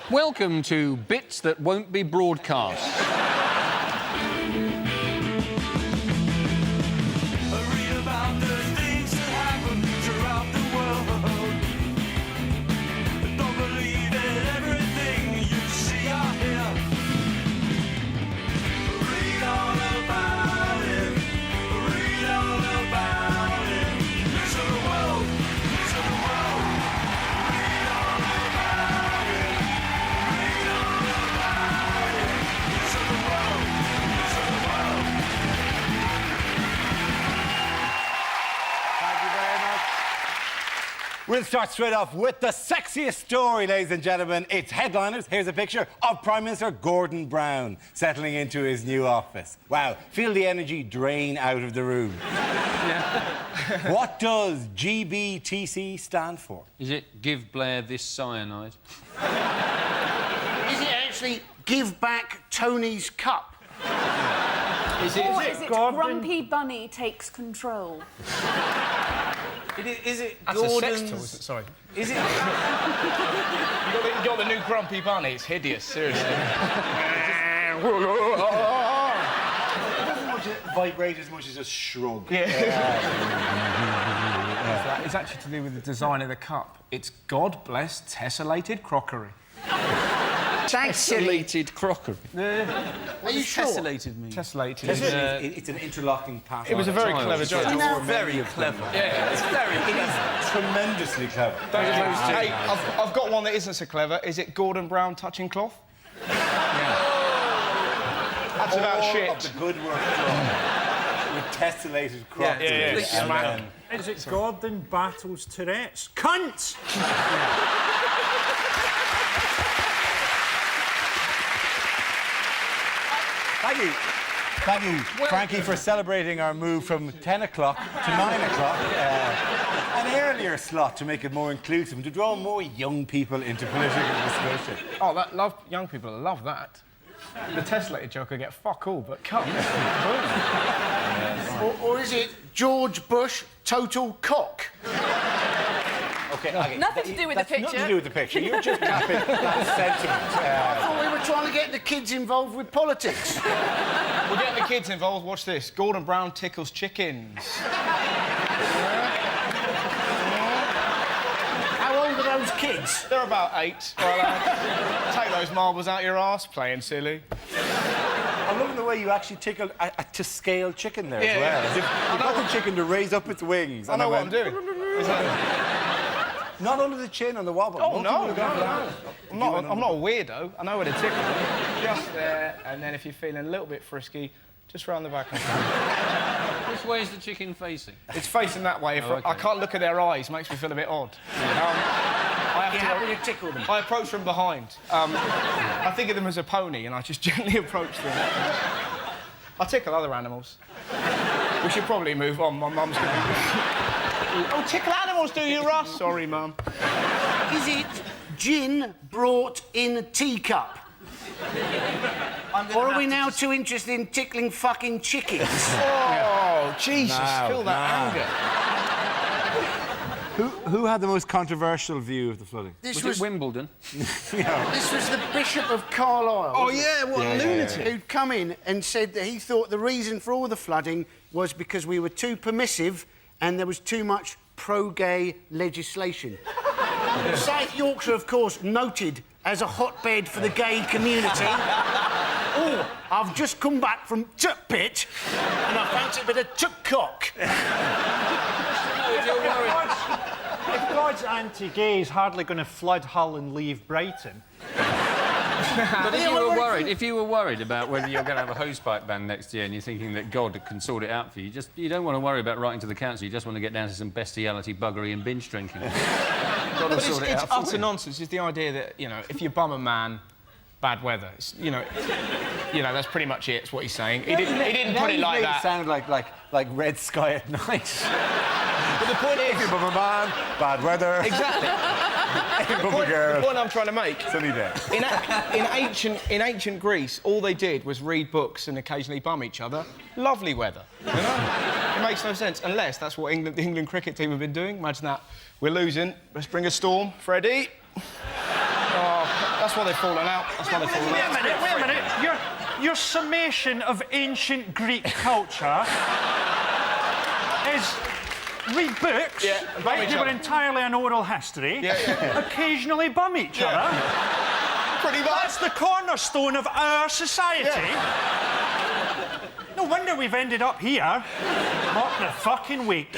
Welcome to Bits That Won't Be Broadcast. Read about the things that happen throughout the world. Don't believe in everything you see or hear. Read all about it. Read all about it. News of the world. News of the world. Read all about it. Read all about it. News of the world. News of the world. Thank you very much. We'll start straight off with the sexiest story, ladies and gentlemen. It's headliners. Here's a picture of Prime Minister Gordon Brown settling into his new office. Wow, feel the energy drain out of the room. What does GBTC stand for? Is it Give Blair This Cyanide? Is it actually Give Back Tony's Cup? Or is it Grumpy Bunny Takes Control? Is it That's Gordon's... a sex toy, is it? Sorry. Is it... You got the new Grumpy Bunny. It's hideous, seriously. It doesn't vibrate as much as a shrug. It's actually to do with the design of the cup. It's God bless tessellated crockery. Tessellated crockery? Are you sure? Tessellated mean? Tessellated. It's an interlocking pattern. It was a very clever joke. Very clever. Yeah, it's very It is tremendously clever. Hey, I've got one that isn't so clever. Is it Gordon Brown touching cloth? That's about All shit. of the good work done with tessellated crockery. Yeah. Smack. Is it Gordon battles Tourette's? Cunt! Thank you. Thank you, Frankie, for celebrating our move from 10 o'clock to 9 o'clock. An earlier slot to make it more inclusive and to draw more young people into political discussion. Oh, young people love that. The tessellated joke will get fuck all, but cup. Or is it George Bush Total Cock? Okay. Nothing to do with the That's nothing picture. to do with the picture. You're just capping that sentiment. I thought we were trying to get the kids involved with politics. We're getting the kids involved. Watch this. Gordon Brown tickles chickens. How old are those kids? They're about 8. Well, take those marbles out your arse, playing silly. I'm loving the way you actually tickle a to-scale chicken there as Yeah, well. yeah. As if you got the chicken to raise up its wings. I know what I'm doing. Not under the chin on the wobble. Oh, Most people go for that. I'm not a weirdo. I know where to tickle. Just there, and then if you're feeling a little bit frisky, just round the back. Which way is the chicken facing? It's facing that way. Oh, okay. I can't look at their eyes. Makes me feel a bit odd. You're happy to tickle them? I approach from behind. I think of them as a pony, and I just gently approach them. I tickle other animals. We should probably move on. My mum's going to... Oh, tickle animals, do you, Russ? Sorry, Mum. Is it gin brought in a teacup? Or are we now too interested in tickling fucking chickens? Oh, Jesus, feel that anger. Who had the most controversial view of the flooding? This Was it Wimbledon? This was the Bishop of Carlisle. Oh, yeah, what a lunatic. Who'd come in and said that he thought the reason for all the flooding was because we were too permissive and there was too much pro-gay legislation. South Yorkshire, of course, noted as a hotbed for the gay community. Oh, I've just come back from Tuck Pit and I fancy a bit of Tuck Cock. If God's anti-gay, he's hardly going to flood Hull and leave Brighton. But if you were worried about whether you're going to have a hosepipe ban next year and you're thinking that God can sort it out for you, you don't want to worry about writing to the council. You just want to get down to some bestiality, buggery and binge drinking. God will sort it out It's for utter you. nonsense. It's the idea that, if you bum a man, bad weather. It's, that's pretty much it. It's what he's saying. He didn't put it like that. It sound like Red Sky at Night. But the point is... Bum a man, bad weather. Exactly. Bum a girl. The point I'm trying to make... Sunny day. In ancient Greece, all they did was read books and occasionally bum each other. Lovely weather, It makes no sense, unless that's what the England cricket team have been doing. Imagine that. We're losing. Let's bring a storm. Freddie. Oh, That's why they've fallen out. That's why they've fallen out. Wait a minute. Your summation of ancient Greek culture is read books, Yeah, and bum right? each They were other. entirely an oral history. Yeah. Occasionally bum each other. Pretty much. That's the cornerstone of our society. No wonder we've ended up here. What the fucking week.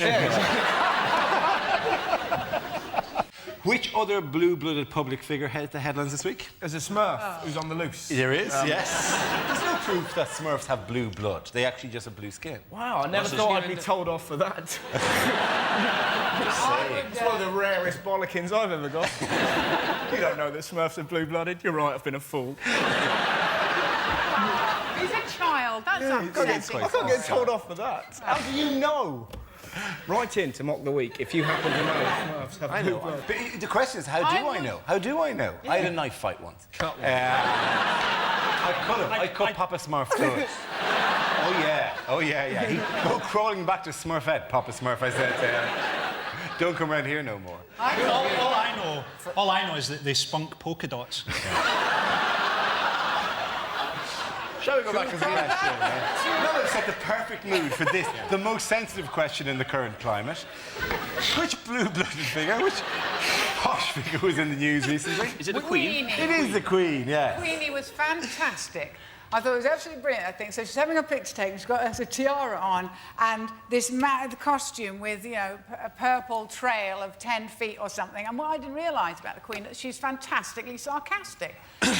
Which other blue-blooded public figure heads the headlines this week? There's a Smurf who's on the loose. There is, yes. There's no proof that Smurfs have blue blood. They actually just have blue skin. Wow, I never thought I'd be told off for that. It's one of the rarest bollockins I've ever got. You don't know that Smurfs are blue-blooded. You're right, I've been a fool. He's a child. That's upsetting. I can't get told off for that. How do you know? Write in to Mock the Week if you happen to know Smurfs have I blue know. blood. But the question is, how do I know? How do I know? I had a knife fight once. Cut one. I cut him. I cut Papa Smurf good. Oh yeah. He'd go crawling back to Smurfette, Papa Smurf. I said, don't come around here no more. All I know is that they spunk polka dots. Shall we go back to the last show, man? Now we've set the perfect mood for this, the most sensitive question in the current climate. Which blue-blooded figure, which posh figure was in the news recently? Is it the Queen? It is the Queen, yeah. Queenie was fantastic. I thought it was absolutely brilliant, I think. So she's having a picture taken, she's got a tiara on, and this mad costume with, you know, a purple trail of 10 feet or something. And what I didn't realise about the Queen, that she's fantastically sarcastic. So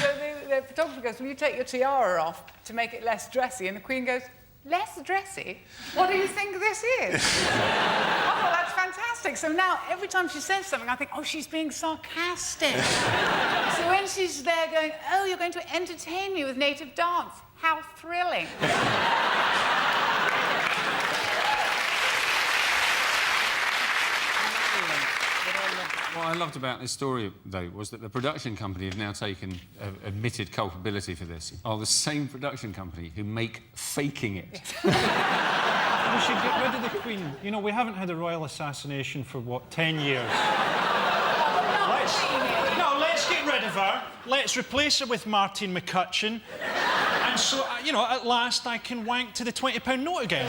the photographer goes, will you take your tiara off to make it less dressy? And the Queen goes, less dressy? What do you think this is? I thought that's fantastic. So now, every time she says something, I think, oh, she's being sarcastic. So when she's there going, oh, you're going to entertain me with native dance, how thrilling. What I loved about this story, though, was that the production company have now admitted culpability for this, are the same production company who make Faking It. We should get rid of the Queen. You know, we haven't had a royal assassination for, what, 10 years? Let's get rid of her. Let's replace her with Martine McCutcheon. And so, you know, at last I can wank to the £20 note again.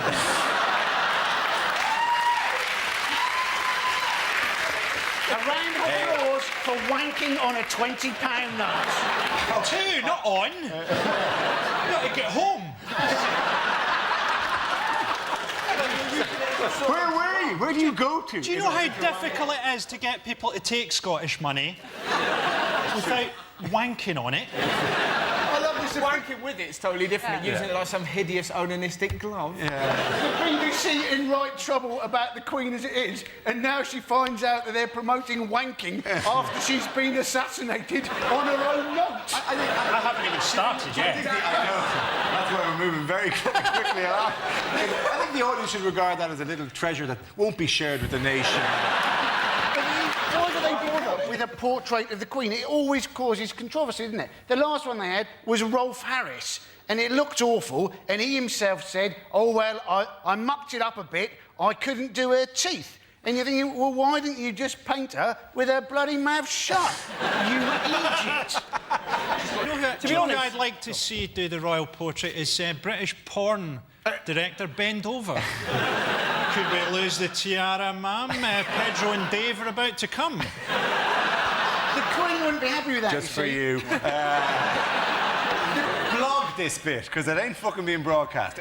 A round of applause for wanking on a £20 note. Two, not on. You got to get home. Where were you? Where do you go to? Do you know how difficult it is to get people to take Scottish money without wanking on it? I love this. Wanking with it's totally different. Using it like some hideous onanistic glove. The BBC in right trouble about the Queen as it is, and now she finds out that they're promoting wanking after she's been assassinated on her own note. I haven't even started yet. I know. That's why we're moving very quickly along. I think the audience should regard that as a little treasure that won't be shared with the nation. Why do they bother with a portrait of the Queen? It always causes controversy, doesn't it? The last one they had was Rolf Harris, and it looked awful, and he himself said, oh, well, I mucked it up a bit, I couldn't do her teeth. And you're thinking, well, why didn't you just paint her with her bloody mouth shut? You idiot. To be honest, I'd like to see do the royal portrait is British porn director Bend Over. Could we lose the tiara, ma'am? Pedro and Dave are about to come. The Queen wouldn't be happy with that. Just for see. you. Blog this bit, because it ain't fucking being broadcast.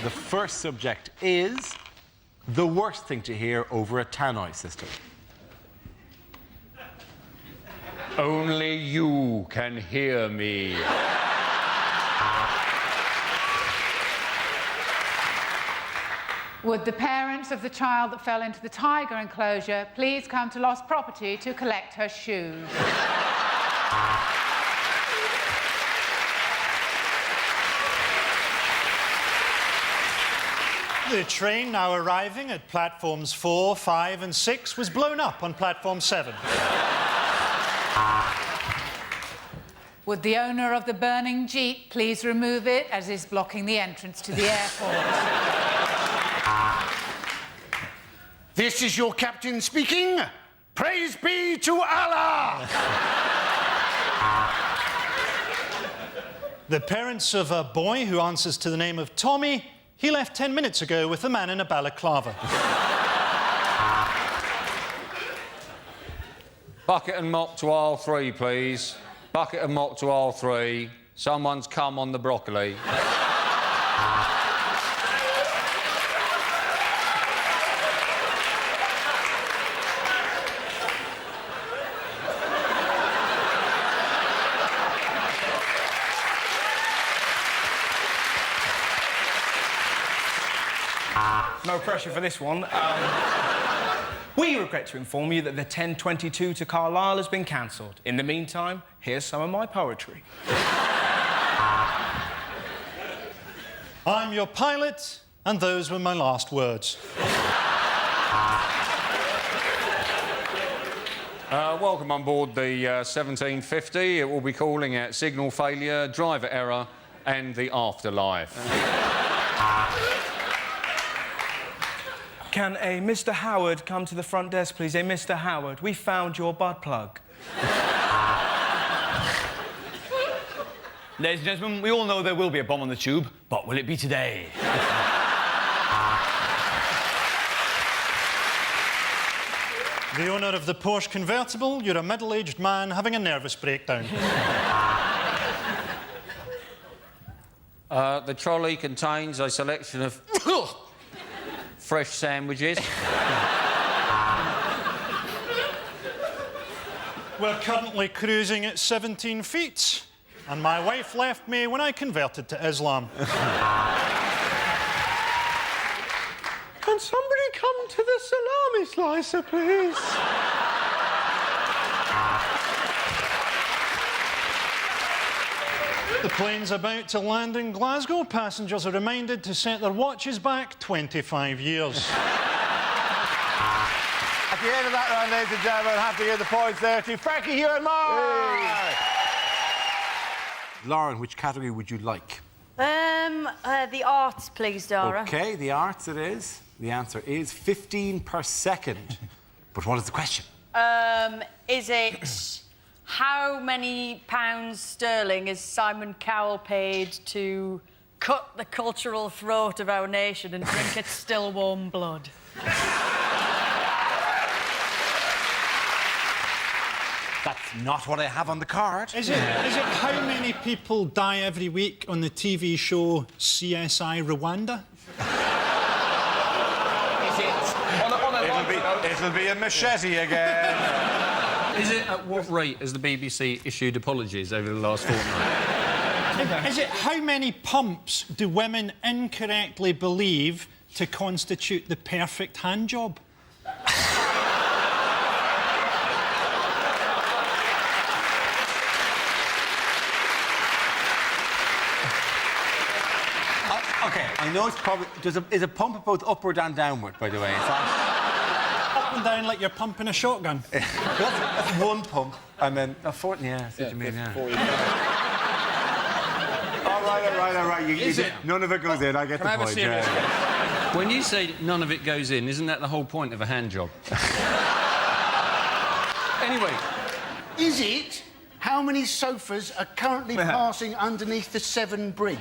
The first subject is the worst thing to hear over a tannoy system. Only you can hear me. Would the parents of the child that fell into the tiger enclosure please come to Lost Property to collect her shoes? The train now arriving at platforms 4, 5 and 6 was blown up on platform 7. Would the owner of the burning Jeep please remove it as is blocking the entrance to the airport? This is your captain speaking. Praise be to Allah! The parents of a boy who answers to the name of Tommy, he left 10 minutes ago with a man in a balaclava. Bucket and mop to aisle 3, please. Bucket and mop to aisle 3. Someone's come on the broccoli. No pressure for this one. We regret to inform you that the 10:22 to Carlisle has been cancelled. In the meantime, here's some of my poetry. I'm your pilot, and those were my last words. Welcome on board the 1750. It will be calling at signal failure, driver error, and the afterlife. Can a Mr. Howard come to the front desk, please? A Mr. Howard, we found your butt plug. Ladies and gentlemen, we all know there will be a bomb on the tube, but will it be today? The owner of the Porsche convertible, you're a middle-aged man having a nervous breakdown. The trolley contains a selection of fresh sandwiches. We're currently cruising at 17 feet, and my wife left me when I converted to Islam. Can somebody come to the salami slicer, please? The plane's about to land in Glasgow. Passengers are reminded to set their watches back 25 years. At the end of that round, ladies and gentlemen, have to give the points there to Frankie, Hugh and Mark. Lauren, which category would you like? The arts, please, Dara. OK, the arts it is. The answer is 15 per second. But what is the question? Is it how many pounds sterling is Simon Cowell paid to cut the cultural throat of our nation and drink its still warm blood? That's not what I have on the card. Is it how many people die every week on the TV show CSI Rwanda? It'll be a machete again. Is it at what rate has the BBC issued apologies over the last fortnight? Is it how many pumps do women incorrectly believe to constitute the perfect hand job? OK, I know it's probably... Is a pump both upward and downward, by the way? It's Up and down like you're pumping a shotgun. that's one pump, and then... A fourth, yeah, that's what you mean, yeah. All right. None of it goes in, I get the point. Yeah. When you say none of it goes in, isn't that the whole point of a hand job? Anyway. Is it how many sofas are currently passing underneath the Severn Bridge?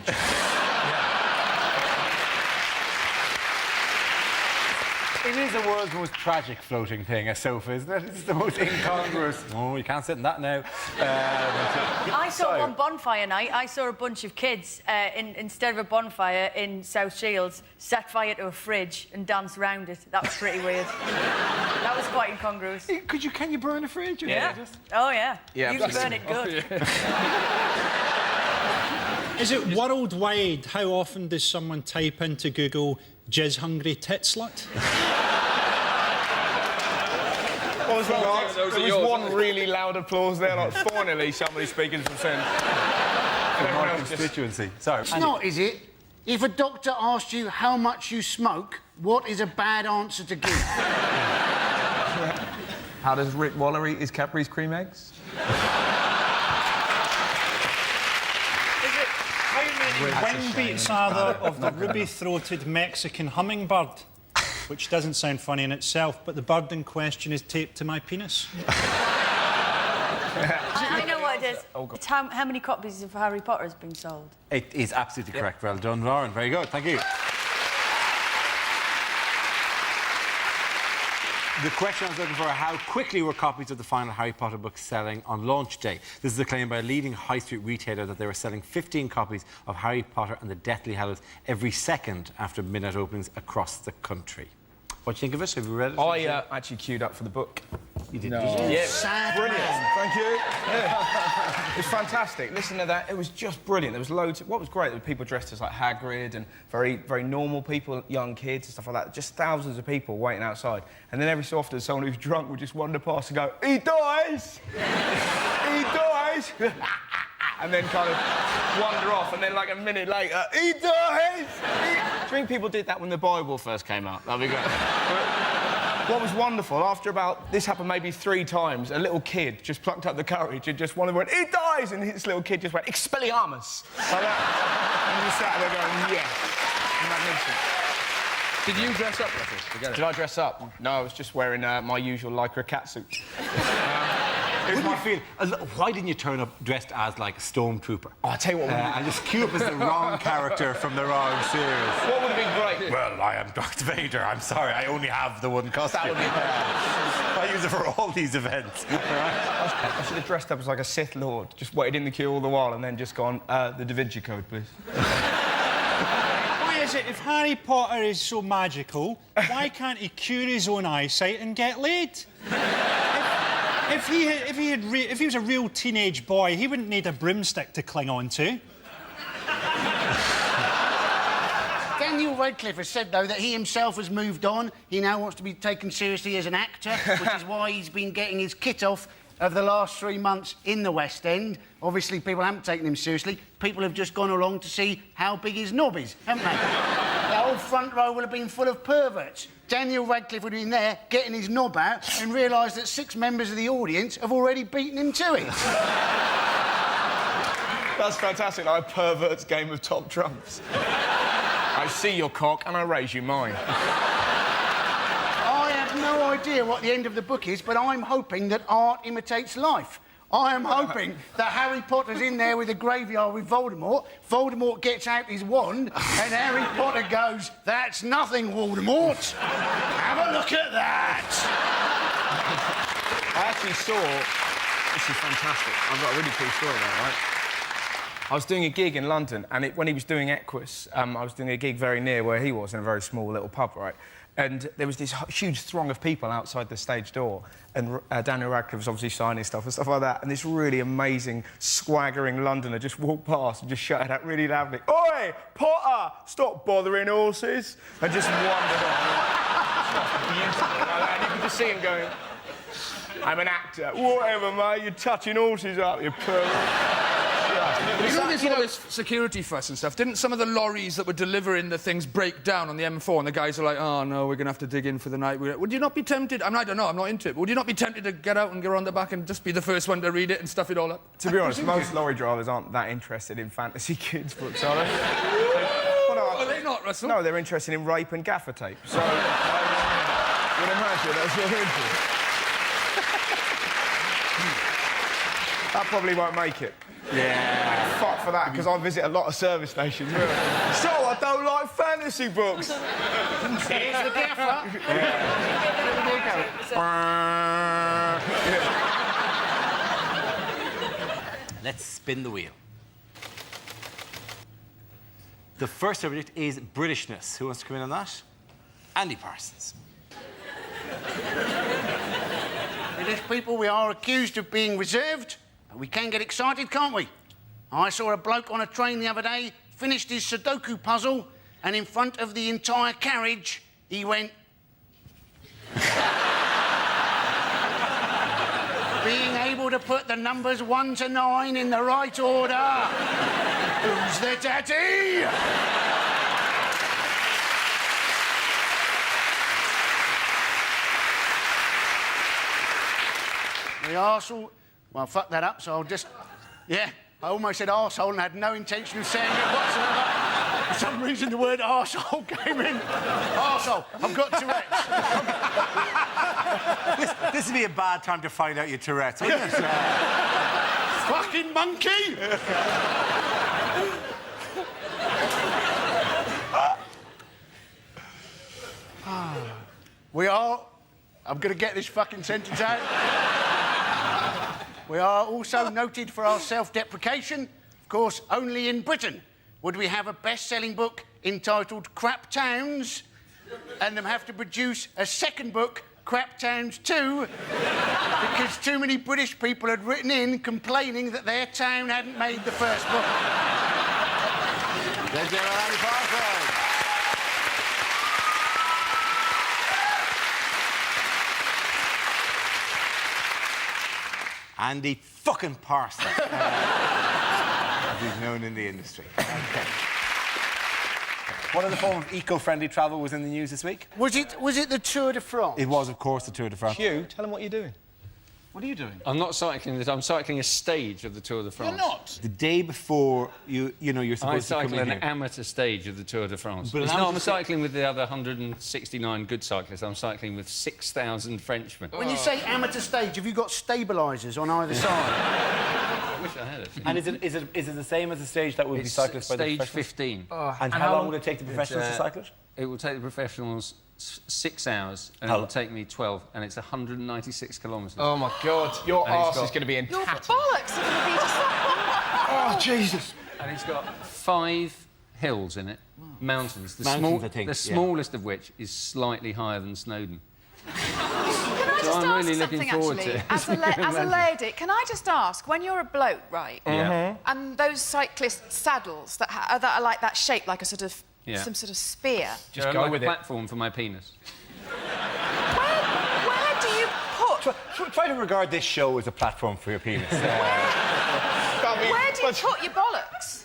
It is the world's most tragic floating thing, a sofa, isn't it? It's the most incongruous. Oh, you can't sit in that now. I saw one bonfire night. I saw a bunch of kids, instead of a bonfire in South Shields, set fire to a fridge and dance around it. That was pretty weird. That was quite incongruous. Can you burn a fridge? Yeah. Oh, yeah. You can burn it good. Is it worldwide? How often does someone type into Google jizz-hungry tit slut? There was one really loud applause there, like finally somebody speaking some sense. My constituency. Sorry. It's not, is it? If a doctor asked you how much you smoke, what is a bad answer to give? How does Rick Waller eat his Cadbury's cream eggs? How many wing beats are there of the ruby-throated Mexican hummingbird which doesn't sound funny in itself, but the bird in question is taped to my penis. I know what it is. It's how many copies of Harry Potter has been sold? It is absolutely correct. Well done, Lauren. Very good. Thank you. The question I was looking for, how quickly were copies of the final Harry Potter book selling on launch day? This is a claim by a leading high street retailer that they were selling 15 copies of Harry Potter and the Deathly Hallows every second after midnight openings across the country. What do you think of it? Have you read it? I actually queued up for the book. You did, No. did you? Yeah, Sad brilliant. man. Thank you. Yeah. It's fantastic. Listen to that. It was just brilliant. There was loads. What was great, there were people dressed as like Hagrid and very, very normal people, young kids and stuff like that. Just thousands of people waiting outside. And then every so often, someone who's drunk would just wander past and go, "He dies! He dies!" And then kind of wander off. And then like a minute later, "He dies! Do you think people did that when the Bible first came out? That'd be great. What was wonderful, after about, this happened maybe 3 times, a little kid just plucked up the courage and just went, "He dies!" And this little kid just went, "Expelliarmus!" Like that. And you sat there going, "Yes." Magnificent. Did you dress up, Russell? Did I dress up? No, I was just wearing my usual lycra catsuit. Here's my feeling. Why didn't you turn up dressed as, like, a stormtrooper? Oh, I'll tell you what. And just queue up as the wrong character from the wrong series. What would have been great? Well, I am Darth Vader. I'm sorry, I only have the one costume. That would be bad. I use it for all these events. I should have dressed up as like a Sith Lord, just waited in the queue all the while and then just gone, "The Da Vinci Code, please." Why is it, if Harry Potter is so magical, why can't he cure his own eyesight and get laid? If he was a real teenage boy, he wouldn't need a broomstick to cling on to. Daniel Radcliffe has said, though, that he himself has moved on. He now wants to be taken seriously as an actor, which is why he's been getting his kit off of the last 3 months in the West End. Obviously, people haven't taken him seriously. People have just gone along to see how big his knob is, haven't they? The whole front row will have been full of perverts. Daniel Radcliffe would have been there getting his knob out and realised that 6 members of the audience have already beaten him to it. That's fantastic, like a pervert's game of top trumps. I see your cock and I raise you mine. I have no idea what the end of the book is, but I'm hoping that art imitates life. I am hoping that Harry Potter's in there with a graveyard with Voldemort. Voldemort gets out his wand, and Harry Potter goes, "That's nothing, Voldemort. Have a look at that." I actually saw... This is fantastic. I've got a really cool story about it, right? I was doing a gig in London, and when he was doing Equus, I was doing a gig very near where he was, in a very small little pub, right? And there was this huge throng of people outside the stage door, and Daniel Radcliffe was obviously signing stuff and stuff like that, and this really amazing, swaggering Londoner just walked past and just shouted out really loudly, "Oi, Potter, stop bothering horses," and just wandered off. Beautiful. And you could just see him going, "I'm an actor." "Whatever, mate, you're touching horses up, you pervert." You know, there's all this security fuss and stuff. Didn't some of the lorries that were delivering the things break down on the M4 and the guys are like, "Oh, no, we're going to have to dig in for the night"? Would you not be tempted... I don't know, I'm not into it. But would you not be tempted to get out and go on the back and just be the first one to read it and stuff it all up? To be honest, most lorry drivers aren't that interested in fantasy kids' books, are they? Are they not, Russell? No, they're interested in rape and gaffer tape. So, I would imagine that's what they're into. That probably won't make it. Yeah. Fuck for that, because I visit a lot of service stations. So I don't like fantasy books. Here's the gaffer. Let's spin the wheel. The first subject is Britishness. Who wants to come in on that? Andy Parsons. British people, we are accused of being reserved, but we can get excited, can't we? I saw a bloke on a train the other day, finished his Sudoku puzzle, and in front of the entire carriage, he went... Being able to put the numbers 1 to 9 in the right order. Who's the daddy? The arsehole... Well, fuck that up, so I'll just... Yeah, I almost said arsehole and had no intention of saying it whatsoever. For some reason, the word arsehole came in. Arsehole. I've got Tourette's. This would be a bad time to find out your Tourette's, wouldn't it? Fucking monkey! We are... I'm going to get this fucking sentence out. We are also noted for our self-deprecation. Of course, only in Britain would we have a best-selling book entitled Crap Towns and them have to produce a second book, Crap Towns 2, because too many British people had written in complaining that their town hadn't made the first book. There's General Andy Parsons. Andy fucking Parsons. As he's known in the industry. Okay. What other form of eco-friendly travel was in the news this week? Was it the Tour de France? It was, of course, the Tour de France. Hugh, tell him what you're doing. What are you doing? I'm not cycling this. I'm cycling a stage of the Tour de France. You're not. The day before you're I supposed to come cycle in an here. amateur stage of the Tour de France. But an It's not, amateur I'm cycling with the other 169 good cyclists. I'm cycling with 6,000 Frenchmen. When you say amateur stage, have you got stabilisers on either side? I wish I had it. And is it the same as the stage that would be It's cyclists by the stage professionals? 15. And how long would it take the professionals to cycle it? It will take the professionals 6 hours, and How it will take me 12, and it's 196 kilometres. Oh, my God. Your And he's arse got- is going to be in Your tatters. bollocks are going to be just like... Oh, Jesus. And it's got 5 hills in it, mountains. The, Mountains, I think, the yeah. smallest of which is slightly higher than Snowdon. Can I just I'm ask really looking something, forward actually? to it. As a lady, can I just ask, when you're a bloke, right, Yeah. and those cyclist saddles that are like that shape, like a sort of... Yeah. some sort of spear... Just go like with a it. platform for my penis. Where do you put... Try to regard this show as a platform for your penis. Where do you put your bollocks?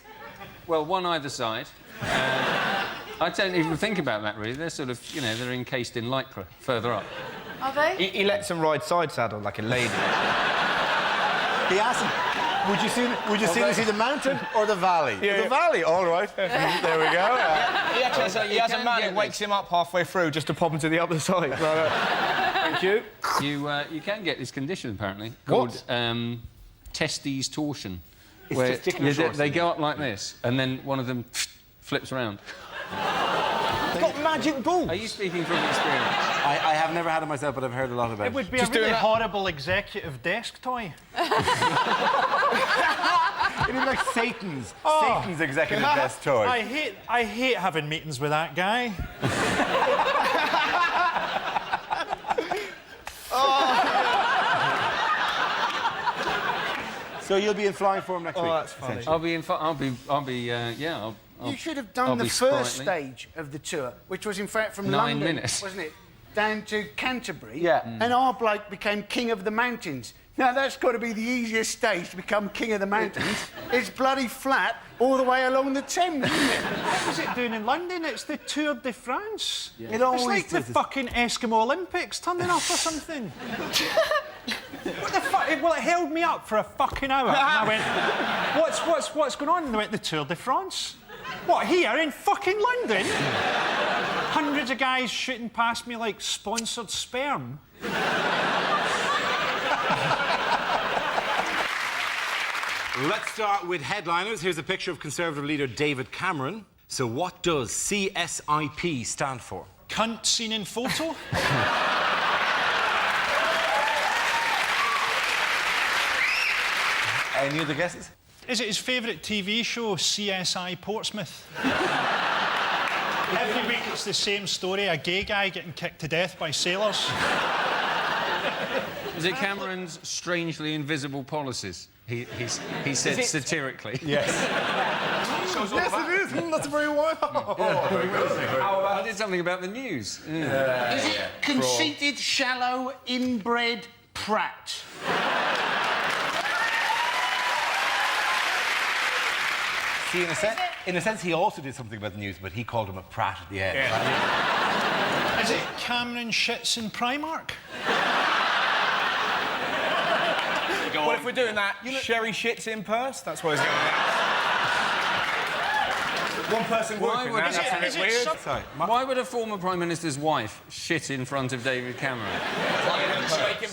Well, one either side. I don't even think about that, really. They're sort of, they're encased in lycra further up. Are they? He lets them ride side saddle like a lady. He asked him, would you see the mountain or the valley? Yeah. The valley, all right. There we go. He has a man who wakes him up halfway through just to pop him to the other side. Thank you. You can get this condition, apparently, called testes torsion. Where testicular torsion. they go up like this, and then one of them flips around. It's got magic balls. Are you speaking from experience? I have never had it myself, but I've heard a lot about It would be Just a really doing that. horrible executive desk toy. It is like Satan's executive desk toy. I hate having meetings with that guy. So you'll be in flying form next week. that's funny. I'll be You should have done I'll the be first sprightly. stage of the tour, which was in fact from 9 London, minutes. wasn't it? Down to Canterbury. Yeah. And our bloke became king of the mountains. Now that's got to be the easiest stage to become king of the mountains. It's bloody flat all the way along the Thames, isn't it? What was it doing in London? It's the Tour de France. It It's always like the does. fucking Eskimo Olympics turning up or something. What the fuck? Well, it held me up for a fucking hour. And I went, what's going on? And they went, the Tour de France. What, here in fucking London? Hundreds of guys shooting past me like sponsored sperm. Let's start with headliners. Here's a picture of Conservative leader David Cameron. So what does CSIP stand for? Cunt seen in photo? Any other guesses? Is it his favourite TV show, CSI Portsmouth? Every week it's the same story, a gay guy getting kicked to death by sailors. Is it Cameron's strangely invisible policies? He said satirically. Yes. Yes, it is. That's very wild. I did something about the news. Is it conceited, shallow, inbred prat? See, in a sense, he also did something about the news, but he called him a prat at the end. Is it Cameron shits in Primark? Well, if we're doing that, Sherry shits in purse. That's what he's going one person working. would- Now, Is that's it- a bit is it weird. sub- Sorry. Why would a former Prime Minister's wife shit in front of David Cameron?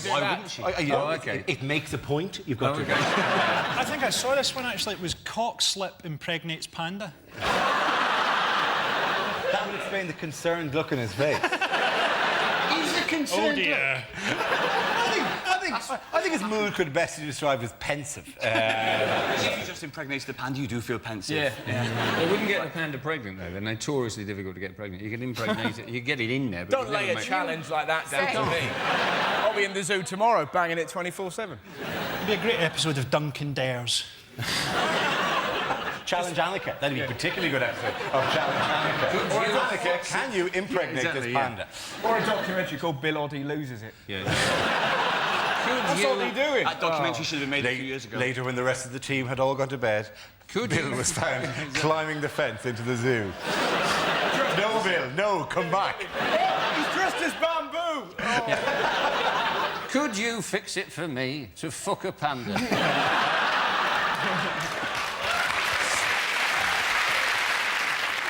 Why wouldn't she? Oh, okay. It makes a point. You've got to. Okay. I think I saw this one actually. It was cock slip impregnates panda. That would explain the concerned look in his face. He's a concerned. Oh dear. I think his mood could best be described as pensive. If you just impregnated the panda, you do feel pensive. They wouldn't get the panda pregnant, though. They're notoriously difficult to get pregnant. You can impregnate it, you can get it in there, but Don't you lay never a make- challenge like that down to me. I'll be in the zoo tomorrow, banging it 24/7. It'd be a great episode of Duncan Dares. Challenge Annika. That'd be a particularly good episode of Challenge Annika. Or Annika, can you impregnate exactly, this yeah. panda? Or a documentary called Bill Oddie Loses It. Yeah. That's all he's doing. That documentary should have been made a few years ago. Later, when the rest of the team had all gone to bed, Bill was found climbing the fence into the zoo. No, Bill, no, come back. He's dressed as bamboo. Could you fix it for me to fuck a panda?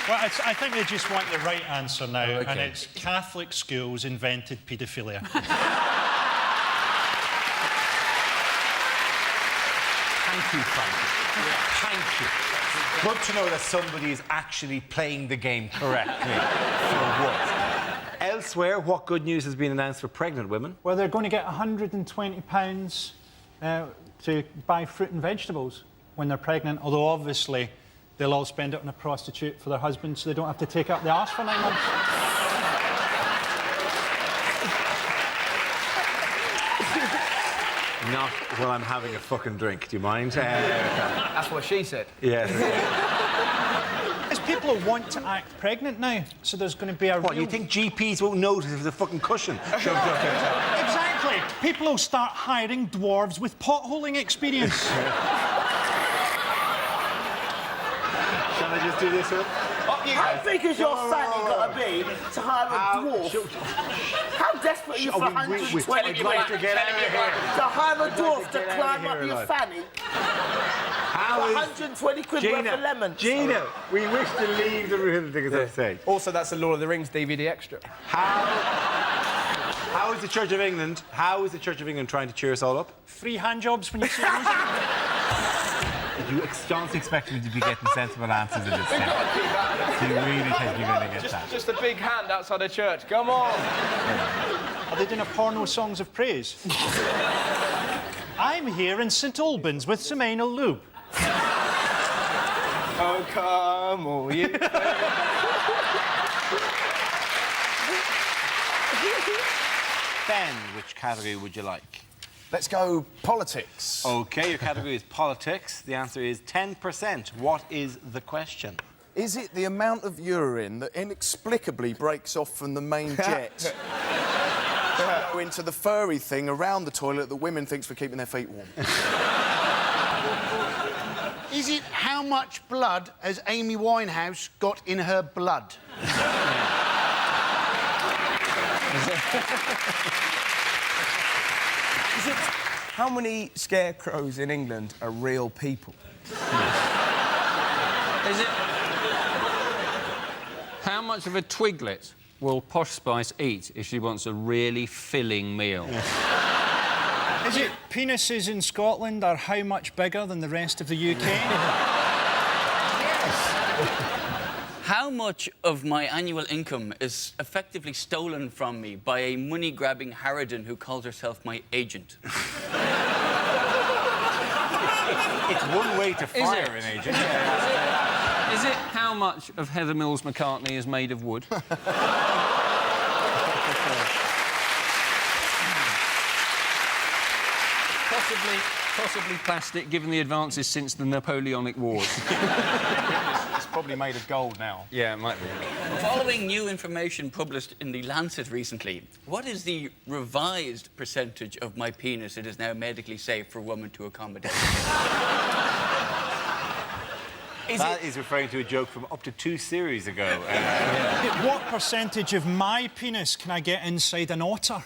Well, I think they just want the right answer now, and it's Catholic schools invented paedophilia. Thank you, Frankie. Thank you. Good to know that somebody is actually playing the game correctly for once. Elsewhere, what good news has been announced for pregnant women? Well, they're going to get £120 to buy fruit and vegetables when they're pregnant, although obviously they'll all spend it on a prostitute for their husband so they don't have to take up the arse for 9 months. Not while I'm having a fucking drink, do you mind? That's what she said. Yes. There's people who want to act pregnant now, so there's going to be a What, real... you think GPs won't notice if there's a fucking cushion shoved up their top? Exactly. People will start hiring dwarves with potholing experience. Shall I just do this one? How big has your fanny got to be to hire a dwarf? How desperate are you for 120 I'd like to get out of here. to hire a dwarf to Get out climb of up here your alive. fanny? How is... 120 quid worth of lemons. Gina, we wish to leave the room, things I say. Also, that's the Lord of the Rings DVD extra. How is the Church of England? How is the Church of England trying to cheer us all up? Free handjobs when you see them. You honestly expect me to be getting sensible answers in this thing. Do you really think you're going to get that? Just a big hand outside the church. Come on. Are they doing a porno songs of praise? I'm here in St Albans with some anal lube. Oh, come all you. Ben, which category would you like? Let's go politics. OK, your category is politics. The answer is 10%. What is the question? Is it the amount of urine that inexplicably breaks off from the main jet to go into the furry thing around the toilet that women thinks for keeping their feet warm? Is it how much blood has Amy Winehouse got in her blood? Is it how many scarecrows in England are real people? Is it... How much of a twiglet will Posh Spice eat if she wants a really filling meal? Is it penises in Scotland are how much bigger than the rest of the UK? How much of my annual income is effectively stolen from me by a money-grabbing harridan who calls herself my agent? It's one way to fire an agent. Is it how much of Heather Mills McCartney is made of wood? Possibly plastic, given the advances since the Napoleonic Wars. It's probably made of gold now. Yeah, it might be. Following new information published in The Lancet recently, what is the revised percentage of my penis it is now medically safe for a woman to accommodate? That is referring to a joke from up to 2 series ago. What percentage of my penis can I get inside an otter?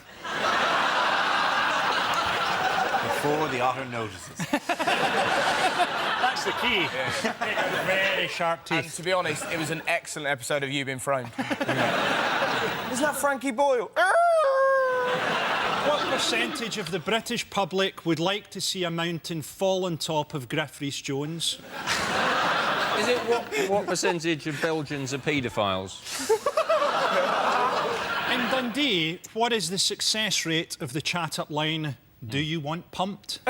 before the otter notices. That's the key. Very sharp teeth. And to be honest, it was an excellent episode of You Been Framed. Isn't that Frankie Boyle? What percentage of the British public would like to see a mountain fall on top of Griff Rhys-Jones? Is it what percentage of Belgians are paedophiles? In Dundee, what is the success rate of the chat-up line, do you want pumped?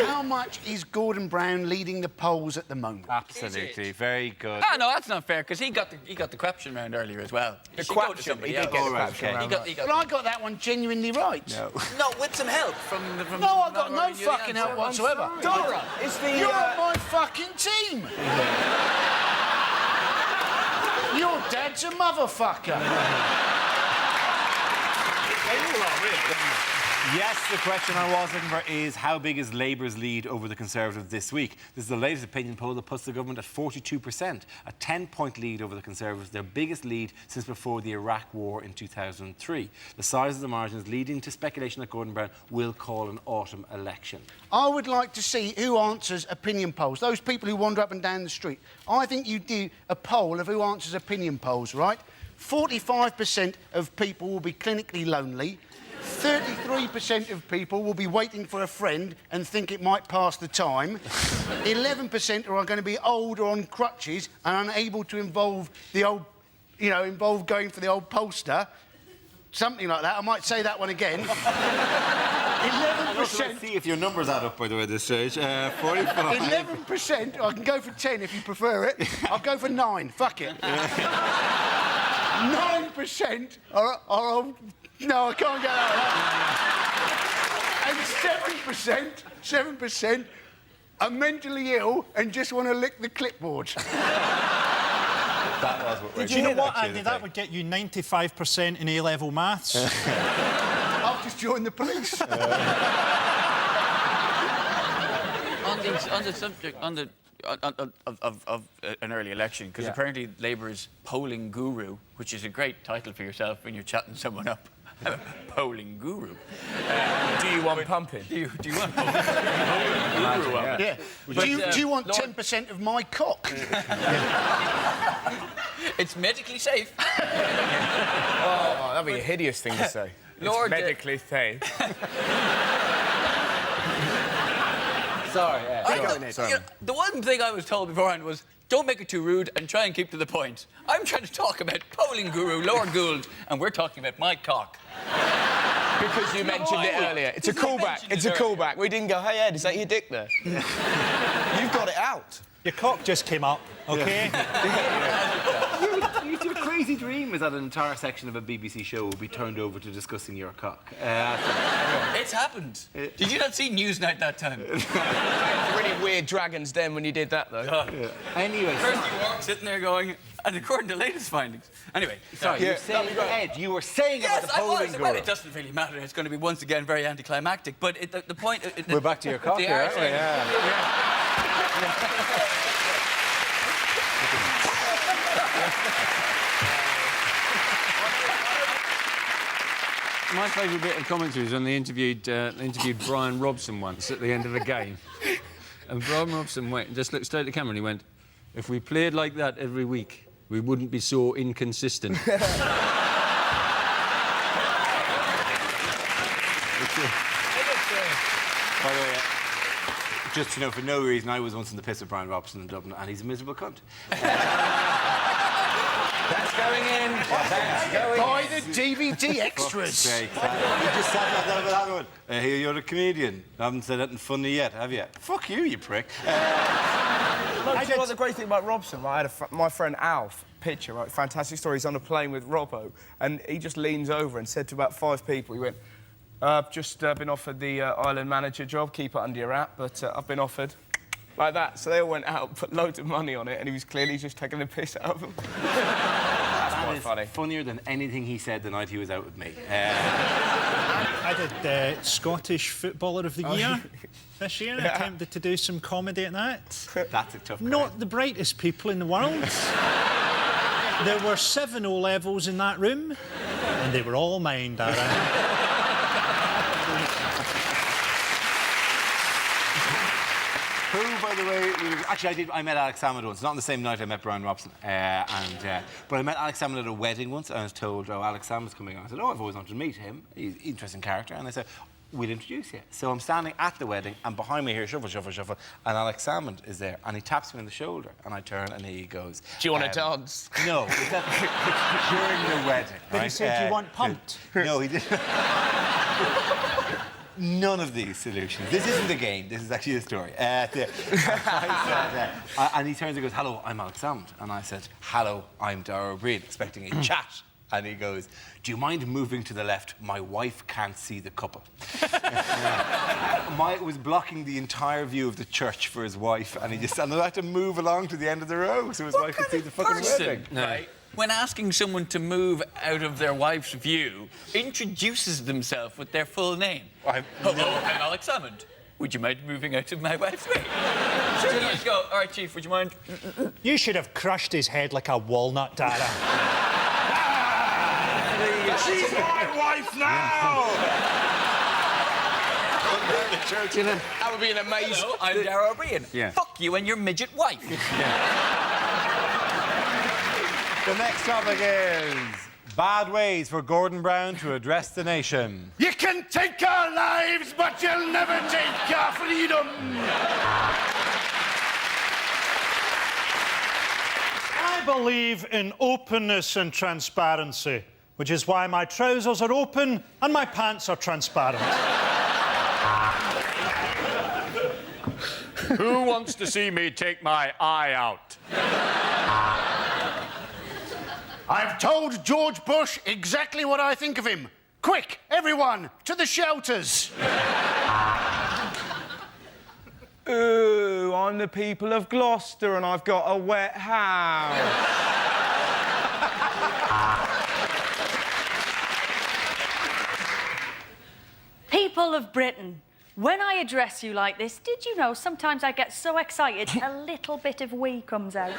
How much is Gordon Brown leading the polls at the moment? Absolutely, very good. Ah, no, that's not fair, because he got the question round earlier as well. The question, he did get the question round. Well, I got that one genuinely right. No, with some help from No, I got no fucking help whatsoever. Dora, it's the... You're on my fucking team. Your dad's a motherfucker. Yes, the question I was looking for is how big is Labour's lead over the Conservatives this week? This is the latest opinion poll that puts the government at 42%, a 10-point lead over the Conservatives, their biggest lead since before the Iraq War in 2003. The size of the margins leading to speculation that Gordon Brown will call an autumn election. I would like to see who answers opinion polls. Those people who wander up and down the street. I think you do a poll of who answers opinion polls, right? 45% of people will be clinically lonely. 33% of people will be waiting for a friend and think it might pass the time. 11% are going to be old or on crutches and unable to involve going for the old pollster. Something like that. I might say that one again. 11%. Let's see if your numbers add up, by the way, at this stage. 45. 11%. I can go for 10 if you prefer it. I'll go for 9. Fuck it. 9% are no, I can't get out of that. And 7% are mentally ill and just want to lick the clipboard. That was what Did you know what, Andy? That would get you 95% in A-level maths. I'll just join the police. on the subject of an early election, because apparently Labour's polling guru, which is a great title for yourself when you're chatting someone up. Polling guru. Do you want pumping? Do you want pumping? Yeah. Do you want 10% of my cock? It's medically safe. Oh, that'd be a hideous thing to say. Lord, it's medically safe. Sorry, the one thing I was told beforehand was, don't make it too rude and try and keep to the point. I'm trying to talk about polling guru Lord Gould, and we're talking about my cock. Because you mentioned it earlier. It's a callback. It's a callback. We didn't go, hey, Ed, is that your dick there? You've got it out. Your cock just came up, OK? You do a crazy dream is that an entire section of a BBC show will be turned over to discussing your cock. It's happened. Did you not see Newsnight that time? Really weird Dragon's Den when you did that, though. Anyway, Kirsty Wark sitting there going, and according to latest findings. Anyway, sorry. You're saying, Ed, you were saying about the polling guru. Well, it doesn't really matter. It's going to be once again very anticlimactic. But the point. We're back to your cock here, aren't we? Yeah. My favourite bit of commentary was when they interviewed Brian Robson once at the end of a game. And Brian Robson just looked straight at the camera and he went, if we played like that every week, we wouldn't be so inconsistent. By the way, just to know, for no reason, I was once in the piss with Brian Robson in Dublin, and he's a miserable cunt. That's going in. That's going Buy the DVD extras. You just said that with that one. Here, you're a comedian. I haven't said anything funny yet, have you? Fuck you prick. No, do you know the great thing about Robson? Right? I had my friend Alf, pitcher, right? Fantastic story. He's on a plane with Robbo, and he just leans over and said to about 5 people, he went, I've just been offered the island manager job, keep it under your wrap, but I've been offered. Like that. So they all went out, put loads of money on it, and he was clearly just taking the piss out of them. That's quite funny. Funnier than anything he said the night he was out with me. I did Scottish Footballer of the Year this year. I attempted to do some comedy at that. That's a tough Not the brightest people in the world. There were 7 O-levels in that room, and they were all mine, Darren. the way, actually, I met Alex Salmond once. Not on the same night I met Brian Robson. But I met Alex Salmond at a wedding once. And I was told, oh, Alex Salmond's coming on. I said, oh, I've always wanted to meet him. He's an interesting character. And they said, we'll introduce you. So I'm standing at the wedding, and behind me here, shuffle, shuffle, shuffle, and Alex Salmond is there, and he taps me on the shoulder, and I turn, and he goes... Do you want to dance? No, it's during the wedding. But he said, do you want pumped? No, he didn't. None of these solutions. This isn't a game. This is actually a story. And he turns and goes, hello, I'm Alex Salmond. And I said, hello, I'm Dara O'Brien, expecting a chat. And he goes, do you mind moving to the left? My wife can't see the couple. Mike was blocking the entire view of the church for his wife, and he had to move along to the end of the row so his wife could see the fucking wedding. Right? When asking someone to move out of their wife's view, introduces themselves with their full name. Hello, I'm Alex Salmond. Would you mind moving out of my wife's way? So you just go, all right, Chief, would you mind? You should have crushed his head like a walnut, Dara. She's my wife now! That would be an amazing... Hello, I'm Dara O'Brien. Yeah. Fuck you and your midget wife. The next topic is bad ways for Gordon Brown to address the nation. You can take our lives, but you'll never take our freedom! I believe in openness and transparency, which is why my trousers are open and my pants are transparent. Who wants to see me take my eye out? I've told George Bush exactly what I think of him. Quick, everyone, to the shelters. Ooh, I'm the people of Gloucester and I've got a wet house. People of Britain, when I address you like this, did you know sometimes I get so excited a little bit of wee comes out?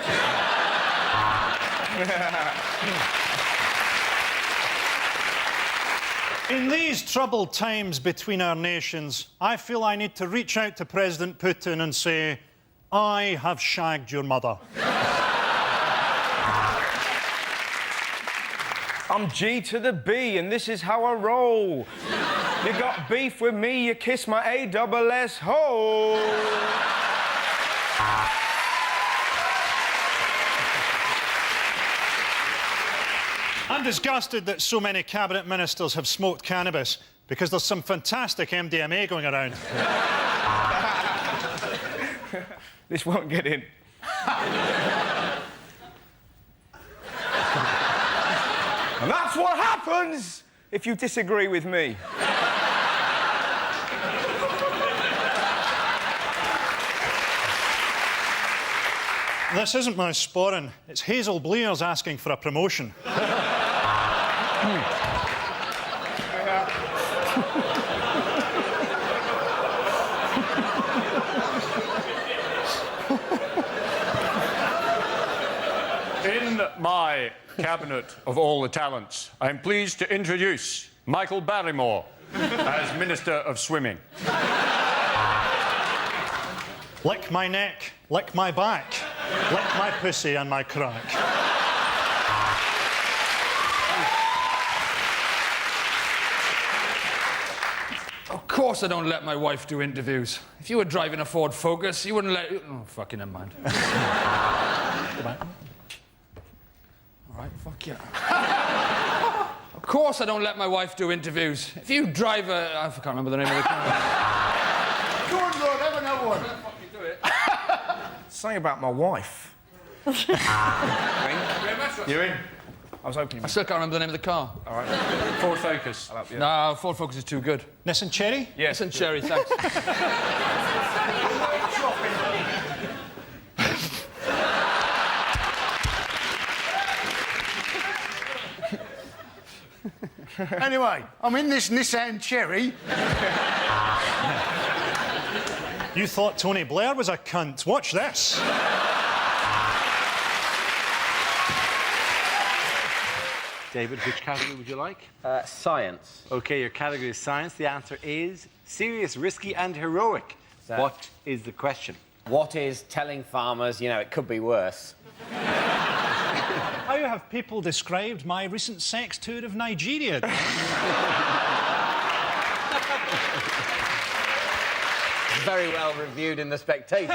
In these troubled times between our nations, I feel I need to reach out to President Putin and say, I have shagged your mother. I'm G to the B and this is how I roll. You got beef with me, you kiss my A-double-S hole. I'm disgusted that so many cabinet ministers have smoked cannabis because there's some fantastic MDMA going around. This won't get in. And that's what happens if you disagree with me. This isn't my sporran. It's Hazel Blears asking for a promotion. In my cabinet of all the talents, I'm pleased to introduce Michael Barrymore as Minister of Swimming. Lick my neck, lick my back, lick my pussy and my crack. Of course I don't let my wife do interviews. If you were driving a Ford Focus, you wouldn't let... Oh, fucking never mind. All right, fuck you. Of course I don't let my wife do interviews. If you drive a... I can't remember the name of the car. Go on, Lord, have another one. Something about my wife. You're in. I was hoping... I still can't remember the name of the car. All right. Ford Focus. No, Ford Focus is too good. Nissan Cherry? Yes. Nissan Cherry, thanks. Anyway, I'm in this Nissan Cherry. You thought Tony Blair was a cunt. Watch this. David, which category would you like? Science. OK, your category is science. The answer is serious, risky and heroic. What is the question? What is telling farmers, you know, it could be worse? How have people described my recent sex tour of Nigeria? Very well reviewed in The Spectator.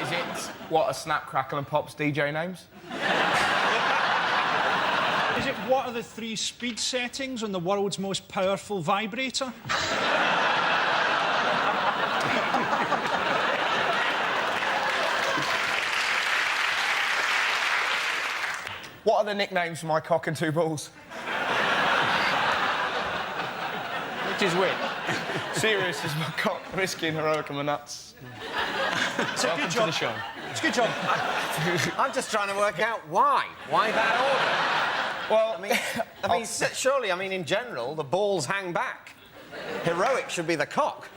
Is it what are Snap, Crackle and Pop's DJ names? Is it what are the 3 speed settings on the world's most powerful vibrator? What are the nicknames for my cock and 2 balls? Which is which? Serious is my cock, risky and heroic are my nuts. It's a Welcome good to job. the show. It's a good job. I'm just trying to work out why. Why that order? Well, I mean, surely, I mean, in general, the balls hang back. Heroic should be the cock.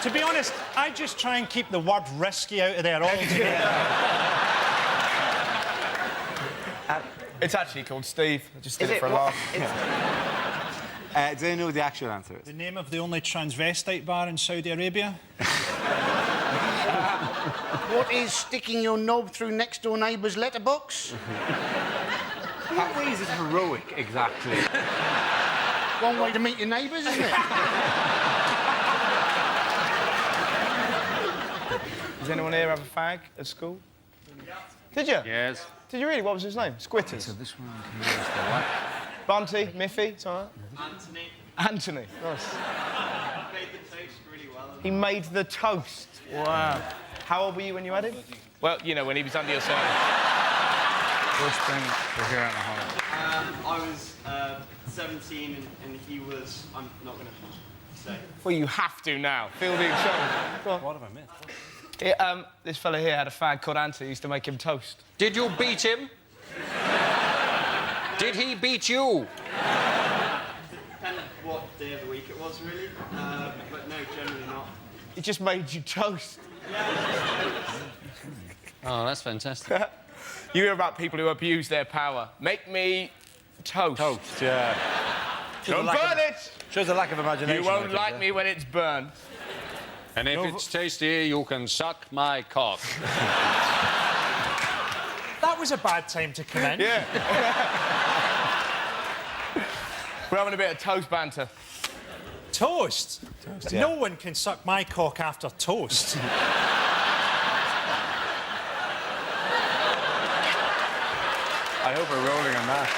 To be honest, I just try and keep the word risky out of there altogether. It's actually called Steve. I just did it for a what? laugh. Does anyone know what the actual answer is? The name of the only transvestite bar in Saudi Arabia? What is sticking your knob through next-door neighbour's letterbox? What way is it heroic, exactly? One way to meet your neighbours, isn't it? Does anyone here have a fag at school? Did you? Yes. Did you really? What was his name? Squitters? So this one here is the white. Bunty? Miffy? Something like Anthony. that? Anthony. Nice. Made the toast really well. He made the toast. Wow. How old were you when you had him? Well, you know, when he was under your side. First thing we're here out in the hall. I was 17 and he was... I'm not going to say. Well, you have to now. Feel the excitement. Go on. What have I missed? This fella here had a fag called Anthony. He used to make him toast. Did you beat him? Did he beat you? Depending what day of the week it was, really. But no, generally not. He just made you toast. Oh, that's fantastic. You hear about people who abuse their power. Make me toast. Toast, yeah. Don't burn it! Shows a lack of imagination. You won't I think, like yeah. me when it's burned. And if it's tasty, you can suck my cock. That was a bad time to come in. Yeah. We're having a bit of toast banter. Toast? yeah. No one can suck my cock after toast. I hope we're rolling on that.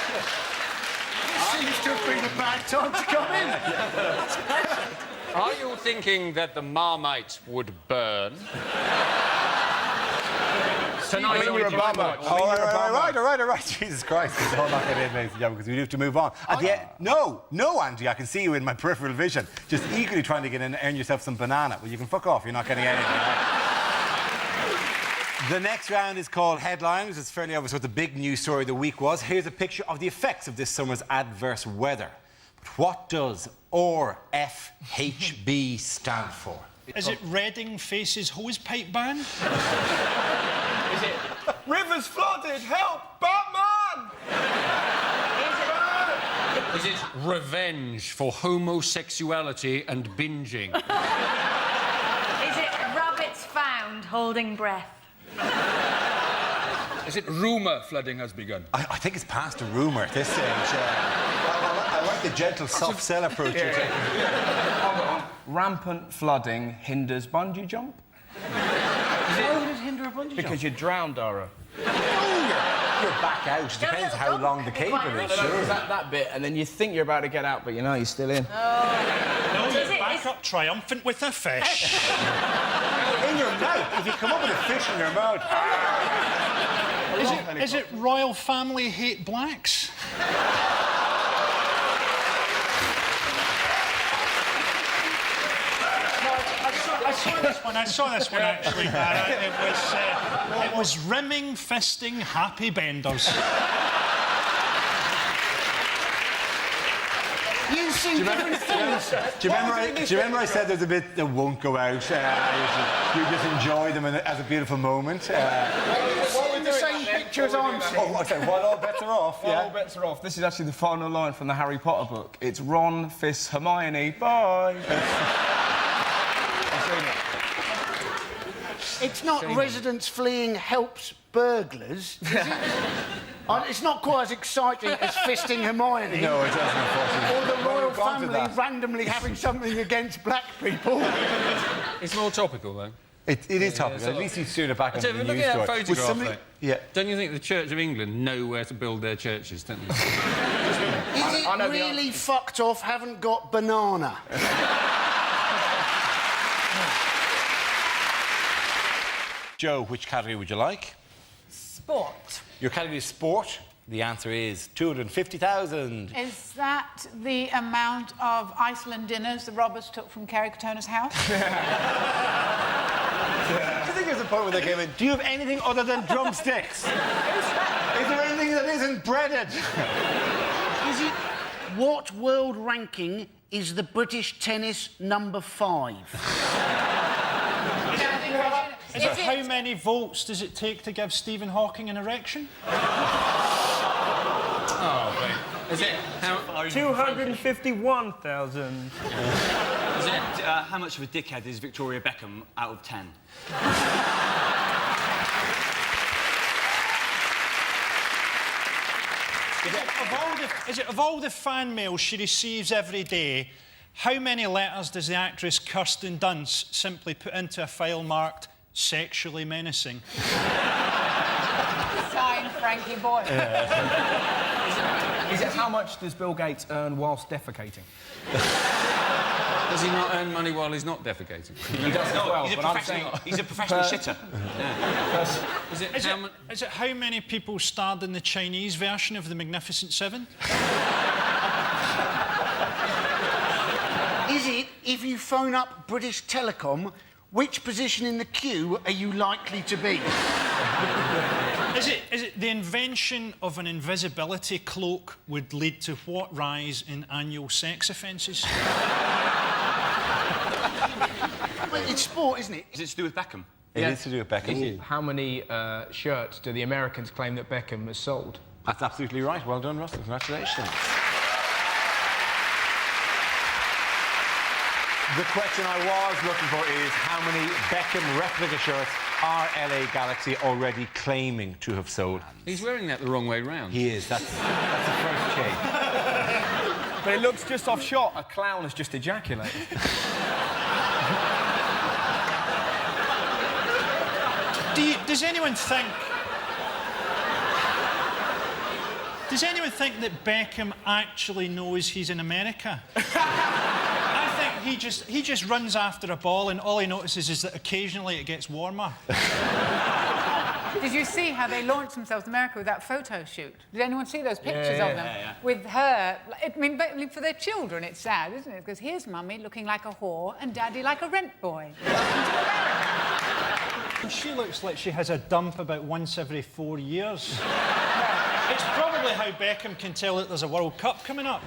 Seems to have been a bad time to come in. Are you thinking that the Marmite would burn? Tonight you're a bummer. All right. Jesus Christ. It's all not getting in, ladies and gentlemen, because we have to move on. At the end, no, Andy, I can see you in my peripheral vision. Just eagerly trying to get in and earn yourself some banana. Well, you can fuck off. You're not getting anything. The next round is called Headlines. It's fairly obvious what the big news story of the week was. Here's a picture of the effects of this summer's adverse weather. But what does RFHB stand for? Is it Reading faces hosepipe ban? Is it rivers flooded? Help! Batman! Is it revenge for homosexuality and binging? Is it rabbits found holding breath? Is it rumour flooding has begun? I think it's past a rumour at this stage. I like the gentle, soft sell approach you're taking. Rampant flooding hinders bungee jump? How would it hinder a bungee Because you're drowned, Dara. You're back out. It depends how long the cable is. Sure. That bit, and then you think you're about to get out, but you know you're still in. No, you're back up triumphant with a fish. In your mouth. If you come up with a fish in your mouth. Is it royal family hate blacks? I saw this one actually. It was rimming, fisting, happy benders. You see different things. Do you remember I said there's a bit that won't go out? You just enjoy them as a beautiful moment. With the same picture as I'm seeing. Oh, okay, well, all bets are off, yeah? All bets are off. This is actually the final line from the Harry Potter book. It's Ron, Fiss, Hermione, bye. It's not residents fleeing helps burglars, is it? It's not quite as exciting as fisting Hermione. No, it doesn't, unfortunately. Or the royal We've gone to family that. randomly having something against black people. It's more topical, though. It is topical. At least he's steered it back on the Look news at that story. photograph. somebody... mate. Yeah. Don't you think the Church of England know where to build their churches, don't you? Is it really fucked off haven't got banana? Joe, which category would you like? Sport. Your category is sport. The answer is 250,000. Is that the amount of Iceland dinners the robbers took from Kerry Katona's house? I think there's a point where they came in. Do you have anything other than drumsticks? Is there anything that isn't breaded? Is it what world ranking is the British tennis number 5? Is it how many volts does it take to give Stephen Hawking an erection? Oh, wait. Is it how... 251,000. Is it, how much of a dickhead is Victoria Beckham out of 10? Is it of all the fan mail she receives every day, how many letters does the actress Kirsten Dunst simply put into a file marked sexually menacing? Signed Frankie Boyle. Is it how much does Bill Gates earn whilst defecating? Does he not earn money while he's not defecating? He does as well, he's, but I'm saying... he's a professional shitter. Is it how many people starred in the Chinese version of The Magnificent Seven? Is it, if you phone up British Telecom, which position in the queue are you likely to be? Is it the invention of an invisibility cloak would lead to what rise in annual sex offences? Well, it's sport, isn't it? Is it to do with Beckham? It is to do with Beckham. How many shirts do the Americans claim that Beckham has sold? That's absolutely right. Well done, Russell. Congratulations. The question I was looking for is how many Beckham replica shirts are LA Galaxy already claiming to have sold? He's wearing that the wrong way round. He is. That's the first change. But it looks just off shot. A clown has just ejaculated. Does anyone think... Does anyone think that Beckham actually knows he's in America? I think he just runs after a ball and all he notices is that occasionally it gets warmer. Did you see how they launched themselves in America with that photo shoot? Did anyone see those pictures of them? With her... I mean, but for their children, it's sad, isn't it? Because here's Mummy looking like a whore and Daddy like a rent boy. She looks like she has a dump about once every 4 years. It's probably how Beckham can tell that there's a World Cup coming up.